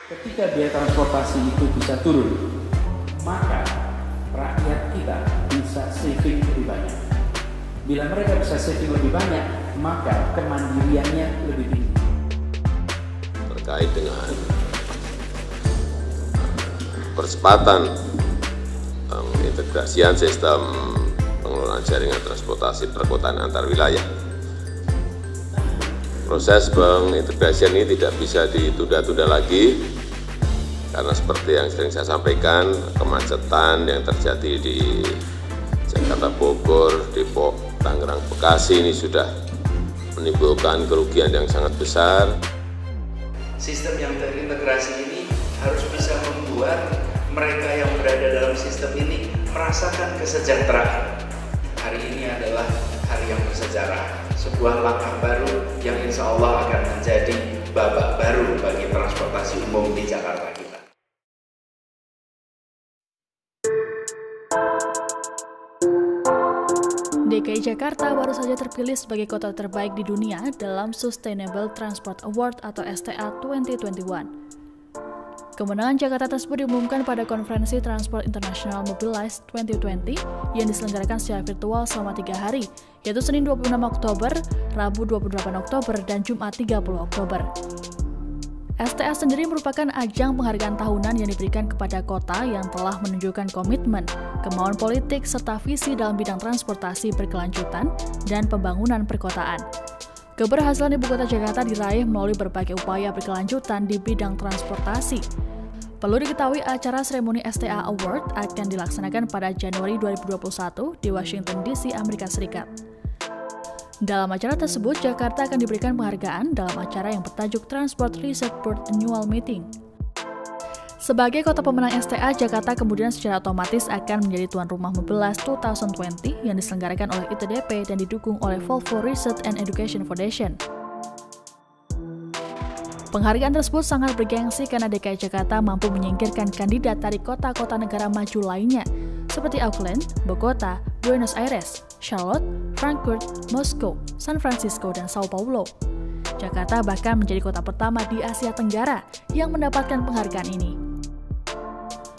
Ketika biaya transportasi itu bisa turun, maka rakyat kita bisa saving lebih banyak. Bila mereka bisa saving lebih banyak, maka kemandiriannya lebih tinggi. Terkait dengan percepatan pengintegrasian sistem pengelolaan jaringan transportasi perkotaan antar wilayah. Proses pengintegrasian ini tidak bisa ditunda-tunda lagi, karena seperti yang sering saya sampaikan, kemacetan yang terjadi di Jakarta, Bogor, Depok, Tangerang, Bekasi ini sudah menimbulkan kerugian yang sangat besar. Sistem yang terintegrasi ini harus bisa membuat mereka yang berada dalam sistem ini merasakan kesejahteraan. Hari ini adalah hari yang bersejarah, sebuah langkah baru yang insya Allah akan menjadi babak baru bagi transportasi umum di Jakarta kita. DKI Jakarta baru saja terpilih sebagai kota terbaik di dunia dalam Sustainable Transport Award atau STA 2021. Kemenangan Jakarta tersebut diumumkan pada konferensi Transport International Mobilize 2020 yang diselenggarakan secara virtual selama 3 hari, yaitu Senin 26 Oktober, Rabu 28 Oktober, dan Jumat 30 Oktober. STA sendiri merupakan ajang penghargaan tahunan yang diberikan kepada kota yang telah menunjukkan komitmen, kemauan politik, serta visi dalam bidang transportasi berkelanjutan dan pembangunan perkotaan. Keberhasilan Ibu Kota Jakarta diraih melalui berbagai upaya berkelanjutan di bidang transportasi. Perlu diketahui acara seremoni STA Award akan dilaksanakan pada Januari 2021 di Washington DC, Amerika Serikat. Dalam acara tersebut, Jakarta akan diberikan penghargaan dalam acara yang bertajuk Transport Research Board Annual Meeting. Sebagai kota pemenang STA, Jakarta kemudian secara otomatis akan menjadi tuan rumah Mobilize 2020 yang diselenggarakan oleh ITDP dan didukung oleh Volvo Research and Education Foundation. Penghargaan tersebut sangat bergengsi karena DKI Jakarta mampu menyingkirkan kandidat dari kota-kota negara maju lainnya, seperti Auckland, Bogota, Buenos Aires, Charlotte, Frankfurt, Moskow, San Francisco, dan Sao Paulo. Jakarta bahkan menjadi kota pertama di Asia Tenggara yang mendapatkan penghargaan ini.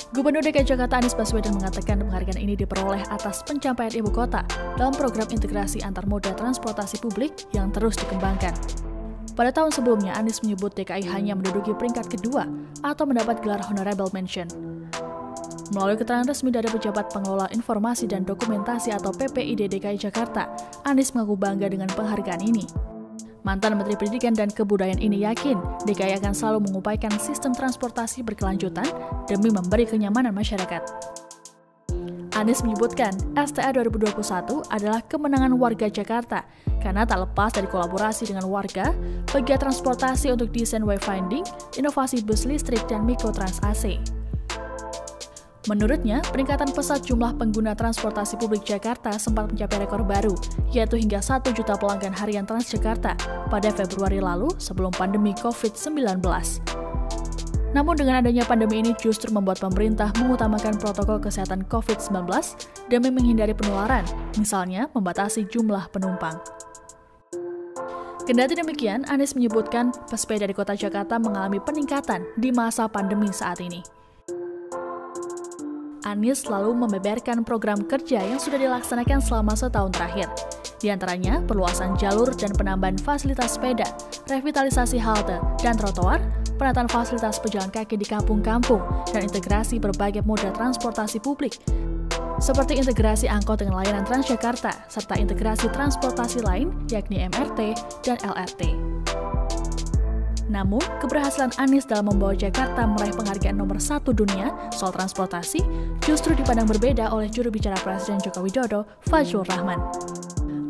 Gubernur DKI Jakarta Anies Baswedan mengatakan penghargaan ini diperoleh atas pencapaian ibu kota dalam program integrasi antar moda transportasi publik yang terus dikembangkan. Pada tahun sebelumnya, Anies menyebut DKI hanya menduduki peringkat kedua atau mendapat gelar Honorable Mention. Melalui keterangan resmi dari pejabat pengelola informasi dan dokumentasi atau PPID DKI Jakarta, Anies mengaku bangga dengan penghargaan ini. Mantan Menteri Pendidikan dan Kebudayaan ini yakin DKI akan selalu mengupayakan sistem transportasi berkelanjutan demi memberi kenyamanan masyarakat. Anies menyebutkan STA 2021 adalah kemenangan warga Jakarta karena tak lepas dari kolaborasi dengan warga, pegiat transportasi untuk desain wayfinding, inovasi bus listrik, dan Mikrotrans AC. Menurutnya, peningkatan pesat jumlah pengguna transportasi publik Jakarta sempat mencapai rekor baru, yaitu hingga 1 juta pelanggan harian Transjakarta pada Februari lalu sebelum pandemi COVID-19. Namun dengan adanya pandemi ini justru membuat pemerintah mengutamakan protokol kesehatan COVID-19 demi menghindari penularan, misalnya membatasi jumlah penumpang. Kendati demikian, Anies menyebutkan pesepeda di kota Jakarta mengalami peningkatan di masa pandemi saat ini. Anies selalu membeberkan program kerja yang sudah dilaksanakan selama setahun terakhir. Di antaranya, perluasan jalur dan penambahan fasilitas sepeda, revitalisasi halte dan trotoar, penataan fasilitas pejalan kaki di kampung-kampung, dan integrasi berbagai moda transportasi publik, seperti integrasi angkot dengan layanan Transjakarta, serta integrasi transportasi lain, yakni MRT dan LRT. Namun, keberhasilan Anies dalam membawa Jakarta meraih penghargaan nomor 1 dunia soal transportasi justru dipandang berbeda oleh juru bicara Presiden Joko Widodo, Fajrul Rahman.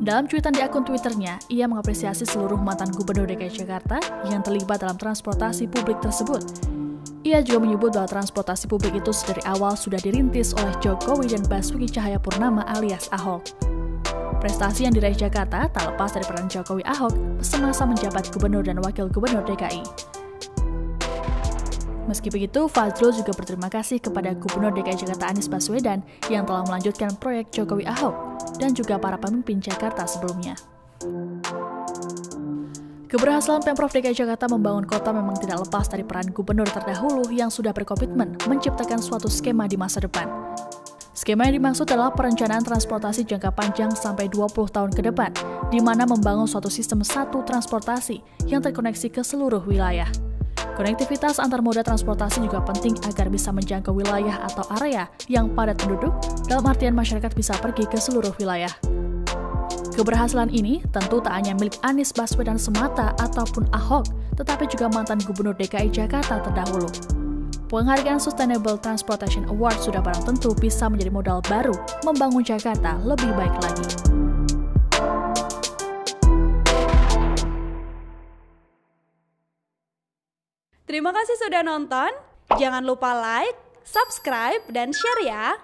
Dalam cuitan di akun Twitternya, ia mengapresiasi seluruh mantan gubernur DKI Jakarta yang terlibat dalam transportasi publik tersebut. Ia juga menyebut bahwa transportasi publik itu dari awal sudah dirintis oleh Jokowi dan Basuki Cahayapurnama alias Ahok. Prestasi yang diraih Jakarta tak lepas dari peran Jokowi Ahok semasa menjabat gubernur dan wakil gubernur DKI. Meski begitu, Fajrul juga berterima kasih kepada Gubernur DKI Jakarta Anies Baswedan yang telah melanjutkan proyek Jokowi Ahok dan juga para pemimpin Jakarta sebelumnya. Keberhasilan Pemprov DKI Jakarta membangun kota memang tidak lepas dari peran gubernur terdahulu yang sudah berkomitmen menciptakan suatu skema di masa depan. Skema yang dimaksud adalah perencanaan transportasi jangka panjang sampai 20 tahun ke depan, di mana membangun suatu sistem satu transportasi yang terkoneksi ke seluruh wilayah. Konektivitas antar moda transportasi juga penting agar bisa menjangkau wilayah atau area yang padat penduduk, dalam artian masyarakat bisa pergi ke seluruh wilayah. Keberhasilan ini tentu tak hanya milik Anies Baswedan semata ataupun Ahok, tetapi juga mantan Gubernur DKI Jakarta terdahulu. Penghargaan Sustainable Transportation Award sudah barang tentu bisa menjadi modal baru membangun Jakarta lebih baik lagi. Terima kasih sudah nonton. Jangan lupa like, subscribe, dan share ya.